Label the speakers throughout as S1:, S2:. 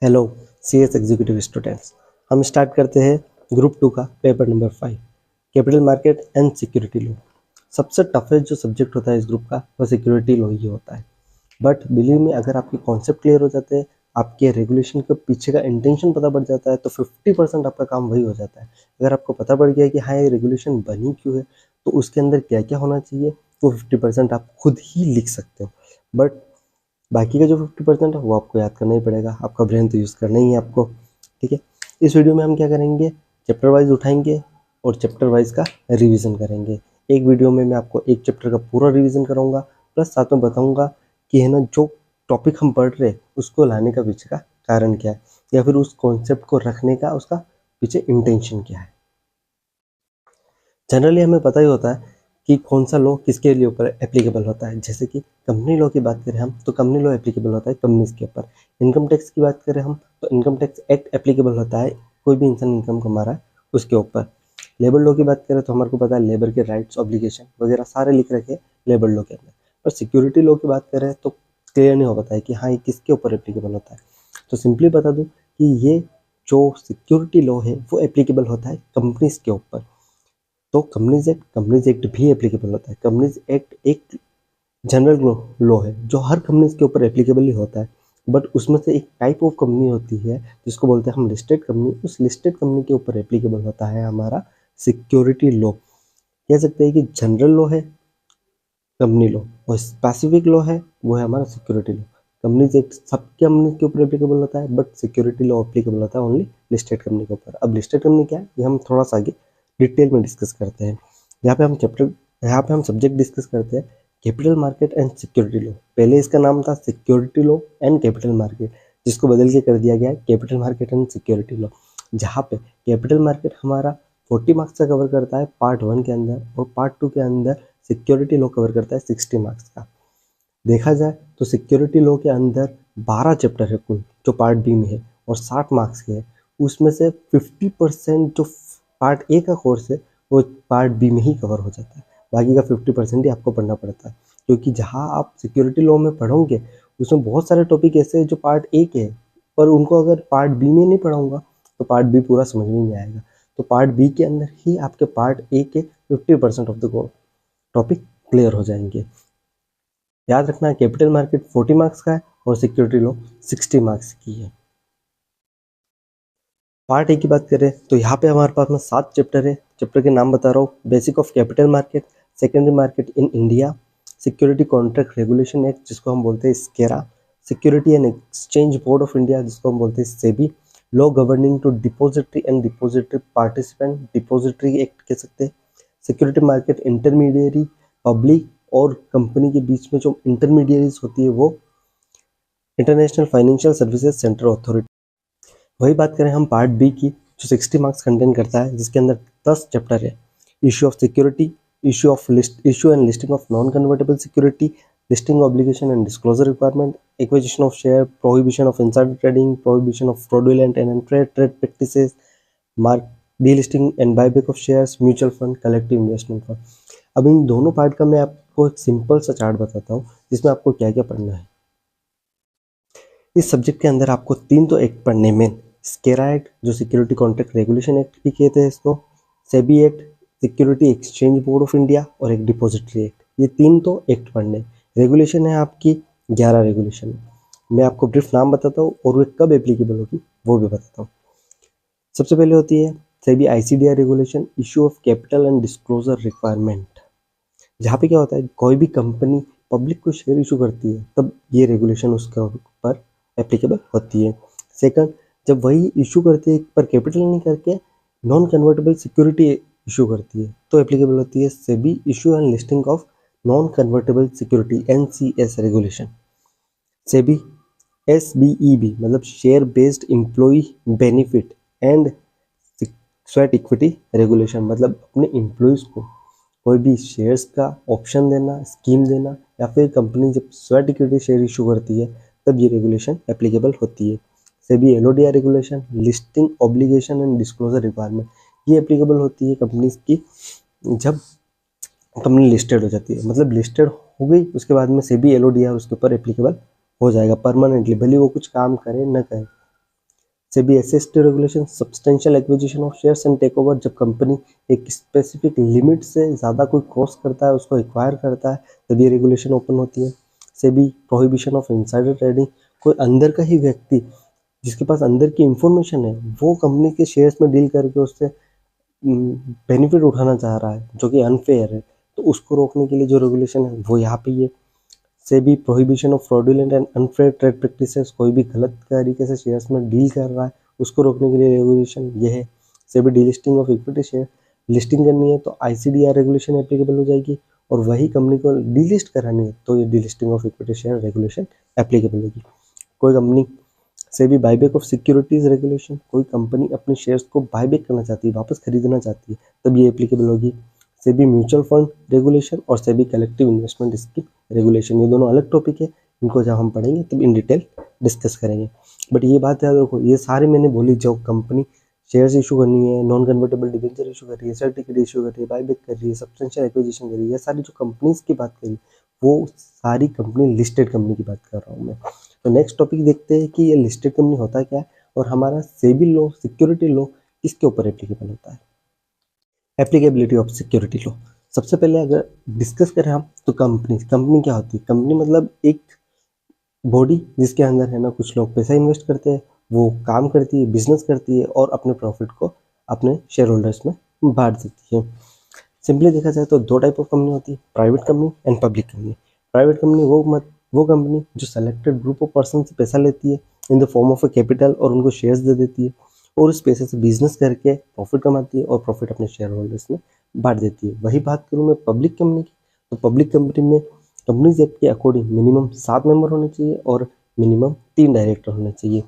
S1: Hello CS executive students, हम start करते हैं ग्रुप 2 का paper number 5 capital market and security law. सबसे टफेस्ट जो सब्जेक्ट होता है इस ग्रुप का वो सिक्योरिटी लॉ ही होता है। बट बिलीव में अगर आपके कॉन्सेप्ट क्लियर हो जाते हैं, आपके रेगुलेशन के पीछे का इंटेंशन पता पड़ जाता है तो 50% आपका काम वही हो जाता है। अगर आपको पता पड़ गया कि हाँ ये रेगुलेशन बनी क्यों है तो उसके अंदर क्या क्या होना चाहिए वो 50% आप खुद ही लिख सकते हो। बट बाकी का जो 50% है वो आपको याद करना ही पड़ेगा, आपका ब्रेन तो यूज़ करना ही है आपको। ठीक है, इस वीडियो में हम क्या करेंगे, चैप्टर वाइज उठाएंगे और चैप्टर वाइज का रिवीजन करेंगे। एक वीडियो में मैं आपको एक चैप्टर का पूरा रिवीजन कराऊंगा, प्लस साथ में बताऊंगा कि है ना जो टॉपिक हम पढ़ रहे हैं उसको लाने का पीछे का कारण क्या है, या फिर उस कॉन्सेप्ट को रखने का उसका पीछे इंटेंशन क्या है। जनरली हमें पता ही होता है कि कौन सा लॉ किसके लिए ऊपर एप्लीकेबल होता है। जैसे कि कंपनी लॉ की बात करें हम तो कंपनी लॉ एप्लीकेबल होता है कंपनीज के ऊपर। इनकम टैक्स की बात करें हम तो इनकम टैक्स एक्ट एप्लीकेबल होता है कोई भी इंसान इनकम कमा रहा है उसके ऊपर। लेबर लॉ की बात करें तो हमारे को पता है लेबर के राइट्स ऑब्लिगेशन वगैरह सारे लिख रखे लेबर लॉ के अंदर। पर सिक्योरिटी लॉ की बात करें तो क्लियर नहीं हो पाता है कि हाँ ये किसके ऊपर एप्लीकेबल होता है। तो सिंपली बता दूँ कि ये जो सिक्योरिटी लॉ है वो एप्लीकेबल होता है कंपनीज के ऊपर। तो कंपनीज एक्ट भी एप्लीकेबल होता है। कंपनीज एक्ट एक जनरल लॉ है जो हर कंपनीज के ऊपर एप्लीकेबल ही होता है। बट उसमें से एक टाइप ऑफ कंपनी होती है जिसको बोलते हैं हम लिस्टेड कंपनी। उस लिस्टेड कंपनी के ऊपर एप्लीकेबल होता है हमारा सिक्योरिटी लॉ। कह सकते हैं कि जनरल लॉ है कंपनी लॉ और स्पेसिफिक लॉ है वो है हमारा सिक्योरिटी लॉ। कंपनीज एक्ट सबके कंपनी के ऊपर एप्लीकेबल होता है बट सिक्योरिटी लॉ एप्लीकेबल होता है ओनली लिस्टेड कंपनी के ऊपर। अब लिस्टेड कंपनी क्या है ये हम थोड़ा सा आगे डिटेल में डिस्कस करते हैं। यहाँ पे हम सब्जेक्ट डिस्कस करते हैं capital market and security law. पहले इसका नाम था security law and capital market, जिसको बदल के कर दिया गया है capital market and security law. जहाँ पे कैपिटल मार्केट हमारा 40 मार्क्स का कवर करता है पार्ट 1 के अंदर और पार्ट 2 के अंदर सिक्योरिटी लॉ कवर करता है 60 मार्क्स का। देखा जाए तो सिक्योरिटी लॉ के अंदर 12 चैप्टर है कुल जो पार्ट बी में है और 60 मार्क्स के है। उसमें से 50% जो पार्ट ए का कोर्स है वो पार्ट बी में ही कवर हो जाता है। बाकी का 50% ही आपको पढ़ना पड़ता है, क्योंकि जहाँ आप सिक्योरिटी लॉ में पढ़ोगे उसमें बहुत सारे टॉपिक ऐसे हैं जो पार्ट ए के हैं, पर उनको अगर पार्ट बी में नहीं पढ़ाऊंगा तो पार्ट बी पूरा समझ में नहीं आएगा। तो पार्ट बी के अंदर ही आपके पार्ट ए के 50% ऑफ द टॉपिक क्लियर हो जाएंगे। याद रखना कैपिटल मार्केट 40 मार्क्स का है और सिक्योरिटी लॉ 60 मार्क्स की है। पार्ट ए की बात करें तो यहाँ पे हमारे पास में 7 चैप्टर है। चैप्टर के नाम बता रहा हूँ, basic of capital market, secondary market in India, security contract regulation act जिसको हम बोलते हैं SCRA, security and exchange board of India जिसको हम बोलते हैं SEBI, law governing to depository and depository participant depository act कह सकते हैं, सिक्योरिटी मार्केट इंटरमीडियरी, पब्लिक और कंपनी के बीच में जो इंटरमीडियरीज होती है वो international financial services centre authority. वही बात करें हम पार्ट बी की जो 60 मार्क्स कंटेन करता है जिसके अंदर 10 चैप्टर है। Issue of security, issue and listing of non convertible security, listing obligation and disclosure requirement, acquisition of share, prohibition of insider trading, prohibition of fraudulent and unfair trade practices, mark delisting and buyback of shares, mutual fund, collective investment fund. अब इन दोनों part का मैं आपको एक simple सा chart बताता हूँ जिसमें आपको क्या क्या पढ़ना है। इस सब्जेक्ट के अंदर आपको 3 तो एक्ट पढ़ने में, स्केरा एक्ट जो सिक्योरिटी कॉन्ट्रैक्ट रेगुलेशन एक्ट भी कहते हैं इसको, SEBI act, security exchange board of India और एक डिपॉजिटरी एक्ट, ये 3 तो एक्ट पढ़ने। रेगुलेशन है आपकी 11 रेगुलेशन। मैं आपको ब्रीफ नाम बताता हूँ और वे कब एप्लीकेबल होगी वो भी बताता हूँ। सबसे पहले होती है SEBI ICDR regulation, issue of capital and disclosure requirement. जहाँ पे क्या होता है कोई भी कंपनी पब्लिक को शेयर इशू करती है तब ये रेगुलेशन उसके ऊपर एप्लीकेबल होती है। सेकंड, जब वही इशू करती है पर कैपिटल नहीं करके नॉन कन्वर्टेबल सिक्योरिटी इशू करती है तो एप्लीकेबल होती है SEBI issue and listing of non convertible security NCS regulation. SEBI SBEB मतलब share based employ benefit and sweat equity regulation, मतलब अपने एम्प्लॉयज़ को कोई भी शेयर्स का ऑप्शन देना, स्कीम देना, या फिर कंपनी जब स्वेट इक्विटी शेयर इशू करती है तब ये रेगुलेशन एप्लीकेबल होती है। SEBI LODR regulation, listing obligation and disclosure requirement, ये एप्लीकेबल होती है कंपनीज की जब कंपनी लिस्टेड हो जाती है। मतलब लिस्टेड हो गई उसके बाद में सेबी LODR उसके ऊपर एप्लीकेबल हो जाएगा परमानेंटली, भले वो कुछ काम करे न करे। SEBI SST regulation, substantial acquisition of shares and take over, जब कंपनी एक स्पेसिफिक लिमिट से ज़्यादा कोई क्रॉस करता है, उसको एक्वायर करता है, तब ये रेगुलेशन ओपन होती है। SEBI prohibition of insider trading, कोई अंदर का ही व्यक्ति जिसके पास अंदर की इंफॉर्मेशन है वो कंपनी के शेयर्स में डील करके उससे बेनिफिट उठाना चाह रहा है जो कि अनफेयर है, तो उसको रोकने के लिए जो रेगुलेशन है वो यहाँ पे है। SEBI prohibition of fraudulent and unfair trade practices, कोई भी गलत तरीके से शेयर्स में डील कर रहा है उसको रोकने के लिए रेगुलेशन ये है। SEBI delisting of equity share, listing करनी है तो आईसीडीआर रेगुलेशन एप्लीकेबल हो जाएगी, और वही कंपनी को डीलिस्ट करानी है तो ये delisting of equity share regulation applicable होगी। कोई company SEBI buyback of securities regulation, कोई कंपनी अपने शेयर्स को बायबैक करना चाहती है, वापस खरीदना चाहती है, तब ये एप्लीकेबल होगी। सेबी म्यूचुअल फंड रेगुलेशन और SEBI collective investment scheme regulation, ये दोनों अलग टॉपिक है, इनको जब हम पढ़ेंगे तब इन डिटेल डिस्कस करेंगे। बट ये बात याद रखो, ये सारे मैंने बोली, जो कंपनी शेयर्स इशू करनी है, नॉन कन्वर्टेबल डिबेंचर इशू कर रही है, सर्टिफिकेट इशू कर रही है, बायबैक कर रही है, सब्सटेंशियल एक्विजिशन कर रही है, सारी जो कंपनीज की बात करी वो सारी कंपनी लिस्टेड कंपनी की बात कर रहा हूँ मैं। तो नेक्स्ट टॉपिक देखते हैं कि ये लिस्टेड कंपनी होता क्या है और हमारा सेबी लॉ, सिक्योरिटी लॉ किसके ऊपर एप्लीकेबल होता है। एप्लीकेबिलिटी ऑफ सिक्योरिटी लॉ, सबसे पहले अगर डिस्कस करें हम तो कंपनी क्या होती है। कंपनी मतलब एक बॉडी जिसके अंदर है ना कुछ लोग पैसा इन्वेस्ट करते हैं, वो काम करती है, बिजनेस करती है और अपने प्रॉफिट को अपने शेयर होल्डर्स में बांट देती है। सिंपली देखा जाए तो दो टाइप ऑफ कंपनी होती है, private company and public company. Private company वो कंपनी जो सेलेक्टेड ग्रुप ऑफ पर्सन से पैसा लेती है in the form of a capital और उनको शेयर्स दे देती है और उस पैसे से बिजनेस करके प्रॉफिट कमाती है और प्रॉफिट अपने शेयर होल्डर्स में बांट देती है। वही बात करूँ मैं पब्लिक कंपनी की, तो पब्लिक कंपनी में कंपनीज एक्ट के अकॉर्डिंग मिनिमम 7 मेंबर होने चाहिए और मिनिमम 3 डायरेक्टर होने चाहिए।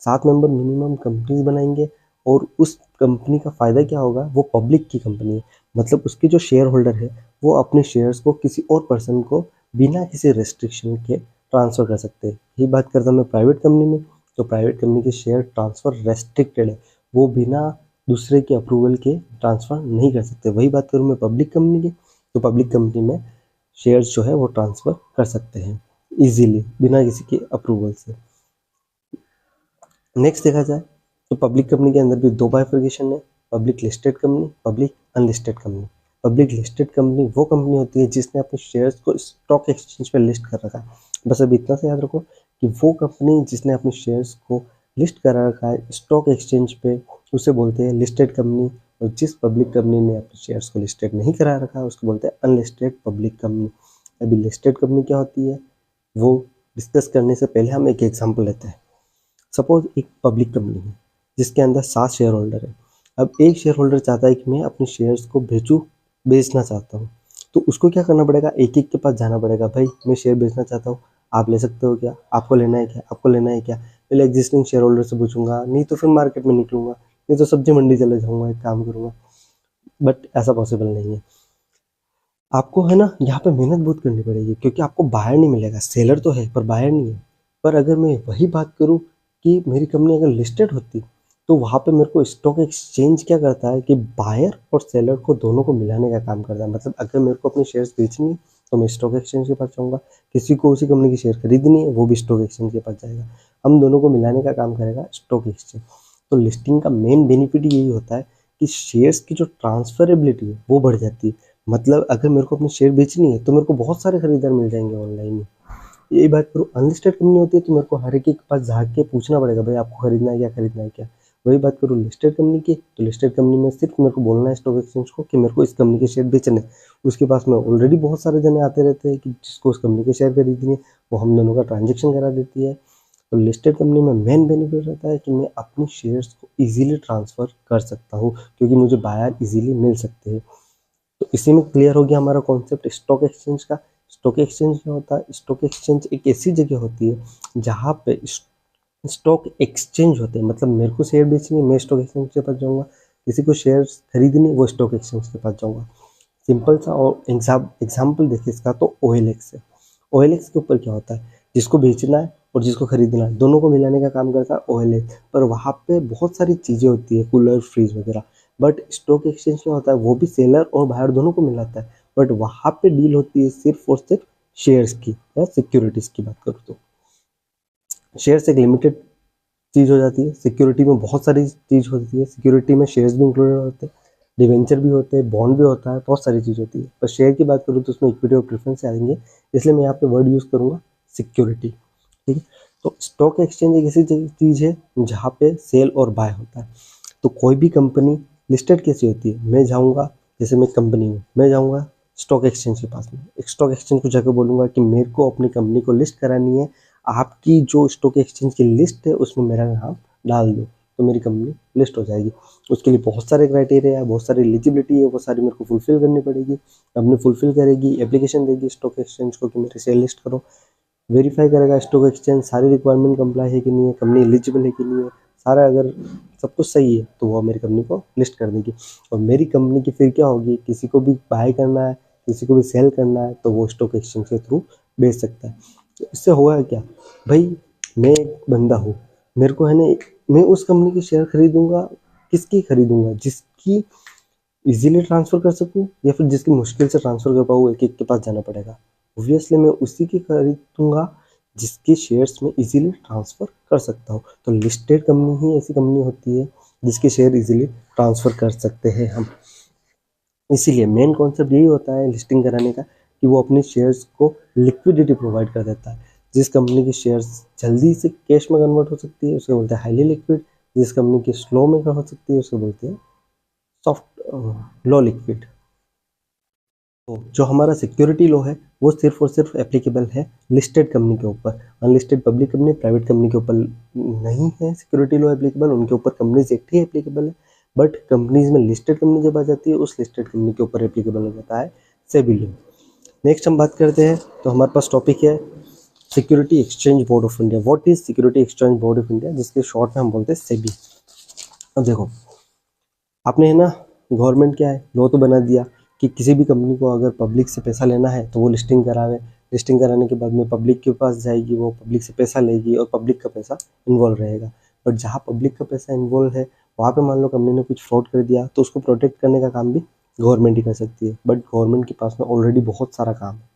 S1: 7 मेंबर मिनिमम कंपनीज बनाएंगे और उस कंपनी का फायदा क्या होगा, वो पब्लिक की कंपनी है, मतलब उसके जो शेयर होल्डर है वो अपने शेयर्स को किसी और पर्सन को बिना किसी रेस्ट्रिक्शन के ट्रांसफ़र कर सकते हैं। यही बात करता हूँ मैं प्राइवेट कंपनी में, तो प्राइवेट कंपनी के शेयर ट्रांसफ़र रेस्ट्रिक्टेड है, वो बिना दूसरे के अप्रूवल के ट्रांसफ़र नहीं कर सकते। वही बात करूँ मैं पब्लिक कंपनी की, तो पब्लिक कंपनी में शेयर्स जो है वो ट्रांसफ़र कर सकते हैं ईजिली बिना किसी के अप्रूवल से। नेक्स्ट देखा जाए तो पब्लिक कंपनी के अंदर भी दो बाइफर्केशन है, public listed company, public unlisted company. Public listed company वो कंपनी होती है जिसने अपने शेयर्स को स्टॉक एक्सचेंज पर लिस्ट कर रखा है। बस अभी इतना से याद रखो कि वो कंपनी जिसने अपने शेयर्स को लिस्ट करा रखा है स्टॉक एक्सचेंज पे उसे बोलते हैं लिस्टेड कंपनी, और जिस पब्लिक कंपनी ने अपने शेयर्स को लिस्टेड नहीं करा रखा है उसको बोलते हैं अनलिस्टेड पब्लिक कंपनी। अभी लिस्टेड कंपनी क्या होती है वो डिस्कस करने से पहले हम एक एग्जाम्पल लेते हैं। सपोज एक पब्लिक कंपनी है जिसके अंदर 7 शेयर होल्डर है। अब एक शेयर होल्डर चाहता है कि मैं अपने शेयर्स को बेचना चाहता हूँ, तो उसको क्या करना पड़ेगा, एक एक के पास जाना पड़ेगा, भाई मैं शेयर बेचना चाहता हूँ, आप ले सकते हो क्या, आपको लेना है क्या, आपको लेना है क्या। पहले एग्जिस्टिंग शेयर होल्डर से पूछूंगा, नहीं तो फिर मार्केट में निकलूंगा, नहीं तो सब्जी मंडी चले जाऊंगा, एक काम करूंगा। बट ऐसा पॉसिबल नहीं है, आपको है ना यहाँ पे मेहनत बहुत करनी पड़ेगी क्योंकि आपको बायर नहीं मिलेगा, सेलर तो है पर बायर नहीं है। पर अगर मैं वही बात करूँ कि मेरी कंपनी अगर लिस्टेड होती तो वहाँ पे मेरे को स्टॉक एक्सचेंज क्या करता है कि बायर और सेलर को दोनों को मिलाने का काम करता है। मतलब अगर मेरे को अपने शेयर्स बेचनी है तो मैं स्टॉक एक्सचेंज के पास जाऊँगा, किसी को उसी कंपनी की शेयर खरीदनी है वो भी स्टॉक एक्सचेंज के पास जाएगा, हम दोनों को मिलाने का काम करेगा स्टॉक एक्सचेंज। तो लिस्टिंग का मेन बेनिफिट यही होता है कि शेयर्स की जो ट्रांसफरेबिलिटी है वो बढ़ जाती है। मतलब अगर मेरे को अपनी शेयर बेचनी है तो मेरे को बहुत सारे खरीदार मिल जाएंगे ऑनलाइन में। यही बात करूँ अनलिस्टेड कंपनी होती है तो मेरे को हर एक के पास जाके पूछना पड़ेगा, भाई आपको खरीदना है क्या, खरीदना है क्या। वही बात करूँ लिस्टेड कंपनी की, तो लिस्टेड कंपनी में सिर्फ मेरे को बोलना है स्टॉक एक्सचेंज को कि मेरे को इस कंपनी के शेयर बेचने, उसके पास में ऑलरेडी बहुत सारे जने आते रहते हैं कि जिसको उस कंपनी के शेयर खरीदनी है, वो हम दोनों का ट्रांजेक्शन करा देती है। तो लिस्टेड कंपनी में मेन बेनिफिट रहता है कि मैं अपनी शेयर्स को ईजिली ट्रांसफ़र कर सकता हूँ क्योंकि मुझे बायर ईजिली मिल सकते हैं। तो इसी में क्लियर हो गया हमारा कॉन्सेप्ट स्टॉक एक्सचेंज का। स्टॉक एक्सचेंज क्या होता है, स्टॉक एक्सचेंज एक ऐसी जगह होती है जहाँ पे स्टॉक एक्सचेंज होते हैं। मतलब मेरे को शेयर बेचनी है मैं स्टॉक एक्सचेंज के पास जाऊँगा, किसी को शेयर खरीदनी वो स्टॉक एक्सचेंज के पास जाऊँगा। सिंपल सा और एग्जाम्पल देखिए इसका तो OLX है। OLX के ऊपर क्या होता है, जिसको बेचना है और जिसको खरीदना है दोनों को मिलाने का काम करता है OLX, पर वहाँ पे बहुत सारी चीज़ें होती है कूलर फ्रीज वगैरह। बट स्टॉक एक्सचेंज क्या होता है, वो भी सेलर और बायर दोनों को मिलाता है, बट वहाँ पे डील होती है सिर्फ और सिर्फ शेयर्स की या सिक्योरिटीज़ की बात करूँ तो। शेयर्स एक लिमिटेड चीज़ हो जाती है। सिक्योरिटी में बहुत सारी चीज़ होती है, सिक्योरिटी में शेयर्स भी इंक्लूडेड होते हैं, डिवेंचर भी होते हैं, बॉन्ड भी होता है, बहुत सारी चीज़ होती है। पर शेयर की बात करूँ तो उसमें इक्विटी और प्रेफरेंस आएंगे, इसलिए मैं यहाँ पे वर्ड यूज़ करूँगा सिक्योरिटी। ठीक है, तो स्टॉक एक्सचेंज एक ऐसी चीज़ है जहाँ पे सेल और बाय होता है। तो कोई भी कंपनी लिस्टेड कैसी होती है, मैं जाऊँगा, जैसे मैं कंपनी हूँ, मैं जाऊँगा स्टॉक एक्सचेंज के पास में, एक स्टॉक एक्सचेंज को जाकर बोलूँगा कि मेरे को अपनी कंपनी को लिस्ट करानी है, आपकी जो स्टॉक एक्सचेंज की लिस्ट है उसमें मेरा नाम डाल दो, तो मेरी कंपनी लिस्ट हो जाएगी। उसके लिए बहुत सारे क्राइटेरिया है, बहुत सारी एलिजिबिलिटी है, वो सारी मेरे को फुलफिल करनी पड़ेगी। कंपनी फुलफिल करेगी, एप्लीकेशन देगी स्टॉक एक्सचेंज को कि मेरे शेयर लिस्ट करो, वेरीफाई करेगा स्टॉक एक्सचेंज सारी रिक्वायरमेंट कंप्लाई है कि नहीं है, कंपनी एलिजिबल है कि नहीं है, सारा अगर सब कुछ सही है तो वो मेरी कंपनी को लिस्ट कर देगी। और मेरी कंपनी की फिर क्या होगी, किसी को भी बाय करना है, किसी को भी सेल करना है, तो वो स्टॉक एक्सचेंज के थ्रू बेच सकता है। तो इससे होगा क्या भाई, मैं एक बंदा हूँ, मेरे को है ना, मैं उस कंपनी की शेयर खरीदूंगा, किसकी खरीदूंगा, जिसकी इजीली ट्रांसफ़र कर सकूँ या फिर जिसकी मुश्किल से ट्रांसफ़र कर पाऊँ, एक एक के पास जाना पड़ेगा। ऑब्वियसली मैं उसी की खरीदूंगा जिसके शेयर्स में इजीली ट्रांसफ़र कर सकता हूँ। तो लिस्टेड कंपनी ही ऐसी कंपनी होती है जिसके शेयर इजीली ट्रांसफ़र कर सकते हैं हम। इसीलिए मेन कॉन्सेप्ट यही होता है लिस्टिंग कराने का कि वो अपनी शेयर्स को लिक्विडिटी प्रोवाइड कर देता है। जिस कंपनी की शेयर्स जल्दी से कैश में कन्वर्ट हो सकती है उसको बोलते हैं हाईली लिक्विड, जिस कंपनी की स्लो में हो सकती है उसको बोलते हैं सॉफ्ट लो लिक्विड। तो जो हमारा सिक्योरिटी लॉ है वो सिर्फ और सिर्फ एप्लीकेबल है लिस्टेड कंपनी के ऊपर, unlisted public company private company के ऊपर नहीं है सिक्योरिटी लॉ एप्लीकेबल, उनके ऊपर कंपनीज एक्ट ही एप्लीकेबल है। बट कंपनीज में लिस्टेड कंपनी जब आ जाती है उस लिस्टेड कंपनी के ऊपर एप्लीकेबल हो जाता है सेबी लॉ। नेक्स्ट हम बात करते हैं, तो हमारे पास टॉपिक है security exchange board of India. What is security exchange board of India, जिसके शॉर्ट में हम बोलते हैं सेबी। अब देखो, आपने है ना, गवर्नमेंट क्या है, लॉ तो बना दिया कि किसी भी कंपनी को अगर पब्लिक से पैसा लेना है तो वो लिस्टिंग करावे, लिस्टिंग कराने के बाद में पब्लिक के पास जाएगी, वो पब्लिक से पैसा लेगी और पब्लिक का पैसा इन्वॉल्व रहेगा। बट जहाँ पब्लिक का पैसा इन्वॉल्व है वहाँ पे मान लो कंपनी ने कुछ फ्रॉड कर दिया तो उसको प्रोटेक्ट करने का काम भी गवर्नमेंट ही कर सकती है। बट गवर्नमेंट के पास में ऑलरेडी बहुत सारा काम है,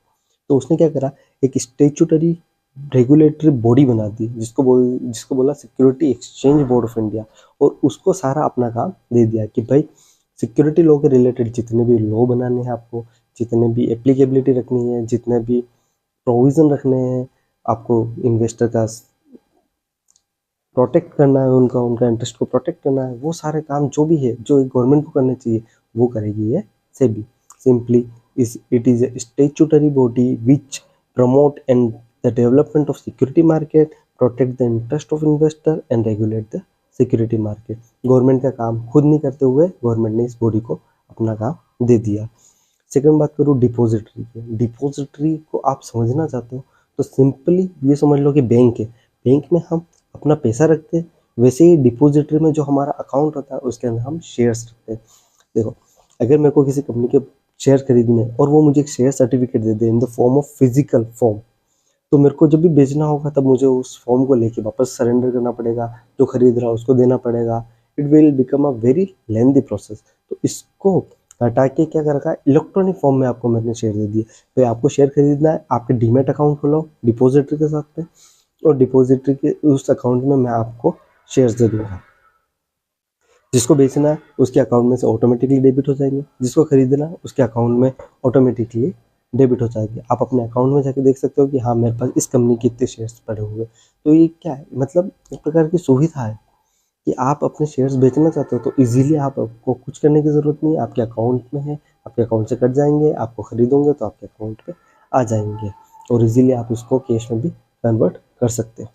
S1: तो उसने क्या करा, एक स्टेचुटरी रेगुलेटरी बॉडी बना दी जिसको बोला security exchange board of India, और उसको सारा अपना काम दे दिया कि भाई सिक्योरिटी लॉ के रिलेटेड जितने भी लॉ बनाने हैं आपको, जितने भी एप्लीकेबिलिटी रखनी है, जितने भी प्रोविज़न रखने हैं, आपको इन्वेस्टर का प्रोटेक्ट करना है, उनका उनका इंटरेस्ट को प्रोटेक्ट करना है, वो सारे काम जो भी है जो एक गवर्नमेंट को करने चाहिए वो करेगी ये SEBI. Simply it is a statutory body which promote and the development of security market, protect the interest of investor and regulate the security market। Government का काम खुद नहीं करते हुए गवर्नमेंट ने इस बॉडी को अपना काम दे दिया। सेकंड बात करूँ डिपॉजिटरी की, डिपॉजिटरी को आप समझना चाहते हो तो सिंपली ये समझ लो कि बैंक है, बैंक में हम अपना पैसा रखते हैं, वैसे ही डिपॉजिटरी में जो हमारा अकाउंट होता है उसके अंदर हम शेयर्स रखते हैं। देखो, अगर मेरे को किसी कंपनी के शेयर खरीदने और वो मुझे एक share certificate they they in the form of physical form, तो मेरे को जब भी बेचना होगा तब मुझे उस फॉर्म को लेके वापस सरेंडर करना पड़ेगा, जो खरीद रहा है उसको देना पड़ेगा। It will become a very lengthy process. तो इसको हटा के क्या कर रखा है, इलेक्ट्रॉनिक फॉर्म में आपको मैंने शेयर दे दिए। तो आपको शेयर खरीदना है, आपके डीमेट अकाउंट खोलो डिपॉजिटरी के साथ में, और डिपॉजिटरी के उस अकाउंट में मैं आपको शेयर्स दे दूंगा। जिसको बेचना है उसके अकाउंट में से ऑटोमेटिकली डेबिट हो जाएंगे, जिसको खरीदना है उसके अकाउंट में ऑटोमेटिकली डेबिट हो जाएंगे। आप अपने अकाउंट में जाके देख सकते हो कि हाँ मेरे पास इस कंपनी के इतने शेयर्स पड़े हुए। तो ये क्या है, मतलब एक प्रकार की सुविधा है कि आप अपने शेयर्स बेचना चाहते हो तो इजीली आपको कुछ करने की ज़रूरत नहीं है, आपके अकाउंट में है, आपके अकाउंट से कट जाएंगे, आपको खरीदोगे तो आपके अकाउंट पे आ जाएंगे और इजीली आप उसको कैश में भी कन्वर्ट कर सकते हो।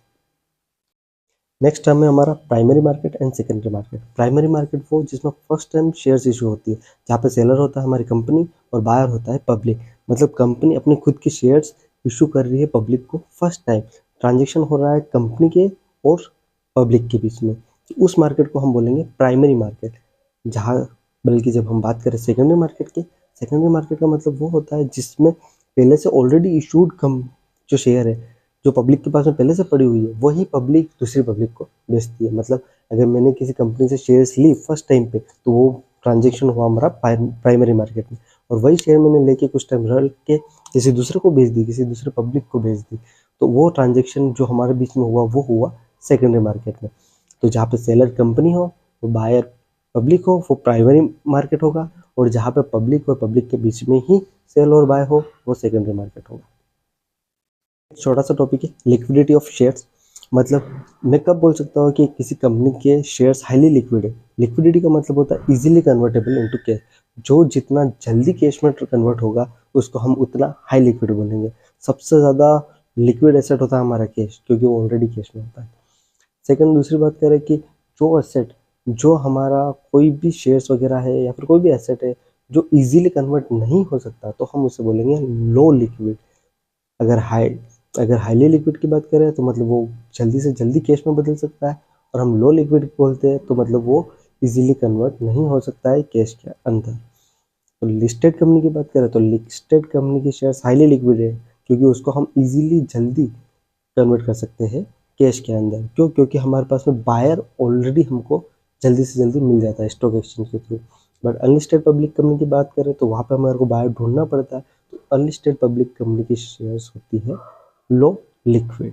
S1: नेक्स्ट टर्म है हमारा primary market and secondary market. Primary market वो जिसमें फर्स्ट टाइम शेयर्स इशू होती है, जहाँ पे सेलर होता है हमारी कंपनी और बायर होता है पब्लिक। मतलब कंपनी अपनी खुद की शेयर्स इशू कर रही है पब्लिक को, फर्स्ट टाइम ट्रांजेक्शन हो रहा है कंपनी के और पब्लिक के बीच में, उस मार्केट को हम बोलेंगे प्राइमरी मार्केट। जहाँ बल्कि जब हम बात करें सेकेंडरी मार्केट की, सेकेंडरी मार्केट का मतलब वो होता है जिसमें पहले से ऑलरेडी इशूड जो शेयर है जो पब्लिक के पास में पहले से पड़ी हुई है वही पब्लिक दूसरी पब्लिक को बेचती है। मतलब अगर मैंने किसी कंपनी से शेयर्स ली फर्स्ट टाइम पे तो वो ट्रांजेक्शन हुआ हमारा प्राइमरी मार्केट में, और वही शेयर मैंने लेके कुछ टाइम रह के किसी दूसरे को बेच दी, किसी दूसरे पब्लिक को बेच दी, तो वो ट्रांजेक्शन जो हमारे बीच में हुआ वो हुआ सेकेंडरी मार्केट में। तो जहाँ पे सेलर कंपनी हो वो बायर पब्लिक हो वो प्राइमरी मार्केट होगा, और जहाँ पे पब्लिक और पब्लिक के बीच में ही सेल और बाय हो वो सेकेंडरी मार्केट होगा। छोटा सा टॉपिक है लिक्विडिटी ऑफ शेयर्स। मतलब मैं कब बोल सकता हूँ कि किसी कंपनी के शेयर्स हाईली लिक्विड है। लिक्विडिटी का मतलब होता है इजीली कन्वर्टेबल इनटू कैश। जो जितना जल्दी कैश में कन्वर्ट होगा उसको हम उतना हाई लिक्विड बोलेंगे। सबसे ज़्यादा लिक्विड एसेट होता है हमारा कैश, क्योंकि वो ऑलरेडी कैश में होता है। सेकंड, दूसरी बात करें कि जो एसेट, जो हमारा कोई भी शेयर्स वगैरह है या फिर कोई भी एसेट है जो इजीली कन्वर्ट नहीं हो सकता, तो हम उसे बोलेंगे लो लिक्विड। अगर हाईली लिक्विड की बात करें तो मतलब वो जल्दी से जल्दी कैश में बदल सकता है, और हम लो लिक्विड बोलते हैं तो मतलब वो इजीली कन्वर्ट नहीं हो सकता है कैश के अंदर। तो लिस्टेड कंपनी की बात करें तो लिस्टेड कंपनी की शेयर्स हाईली लिक्विड है, क्योंकि उसको हम इजीली जल्दी कन्वर्ट कर सकते हैं कैश के अंदर। क्यों? क्योंकि हमारे पास में बायर ऑलरेडी हमको जल्दी से जल्दी मिल जाता है स्टॉक एक्सचेंज के through. But unlisted public company की बात करें तो वहाँ पे हमारे को बायर ढूंढना पड़ता है। तो अनलिस्टेड पब्लिक कंपनी की शेयर्स होती है लो लिक्विड।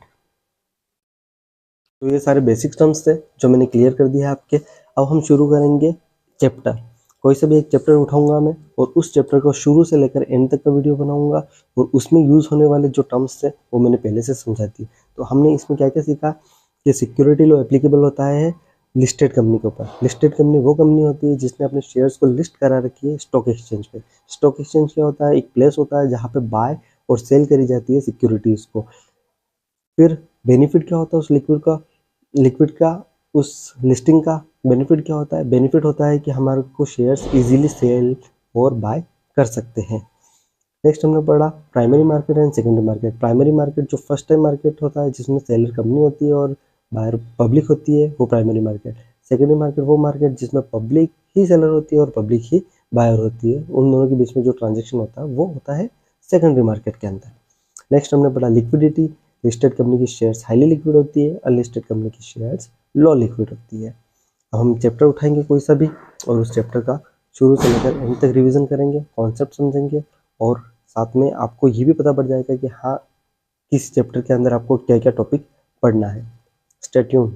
S1: तो ये सारे बेसिक टर्म्स थे जो मैंने क्लियर कर दिया है आपके। अब हम शुरू करेंगे चैप्टर। कोई सा भी एक चैप्टर उठाऊंगा मैं, और उस चैप्टर को शुरू से लेकर एंड तक का वीडियो बनाऊंगा, और उसमें यूज़ होने वाले जो टर्म्स थे वो मैंने पहले से समझा दी। तो हमने इसमें क्या क्या सीखा कि सिक्योरिटी लॉ एप्लीकेबल होता है लिस्टेड कंपनी के ऊपर। लिस्टेड कंपनी वो कंपनी होती है जिसने अपने शेयर्स को लिस्ट करा रखी है स्टॉक एक्सचेंज पे। स्टॉक एक्सचेंज क्या होता है? एक प्लेस होता है जहाँ पे बाय और सेल करी जाती है सिक्योरिटीज़ को। फिर बेनिफिट क्या होता है उस लिक्विड का उस लिस्टिंग का बेनिफिट क्या होता है? बेनिफिट होता है कि हमारे को शेयर्स इजीली सेल और बाय कर सकते हैं। नेक्स्ट हमने पढ़ा primary market and secondary market. Primary market जो फर्स्ट टाइम मार्केट होता है जिसमें सेलर कंपनी होती है और बायर पब्लिक होती है, वो प्राइमरी मार्केट। सेकेंडरी मार्केट वो मार्केट जिसमें पब्लिक ही सेलर होती है और पब्लिक ही बायर होती है। उन दोनों के बीच में जो ट्रांजेक्शन होता है वो होता है सेकेंडरी मार्केट के अंदर। नेक्स्ट हमने पढ़ा लिक्विडिटी। लिस्टेड कंपनी की शेयर्स हाईली लिक्विड होती है, अनलिस्टेड कंपनी की शेयर्स लो लिक्विड होती है। अब हम चैप्टर उठाएंगे कोई सा भी, और उस चैप्टर का शुरू से लेकर एंड तक रिवीजन करेंगे, कॉन्सेप्ट समझेंगे, और साथ में आपको ये भी पता पड़ जाएगा कि हाँ किस चैप्टर के अंदर आपको क्या क्या टॉपिक पढ़ना है। Stay tuned.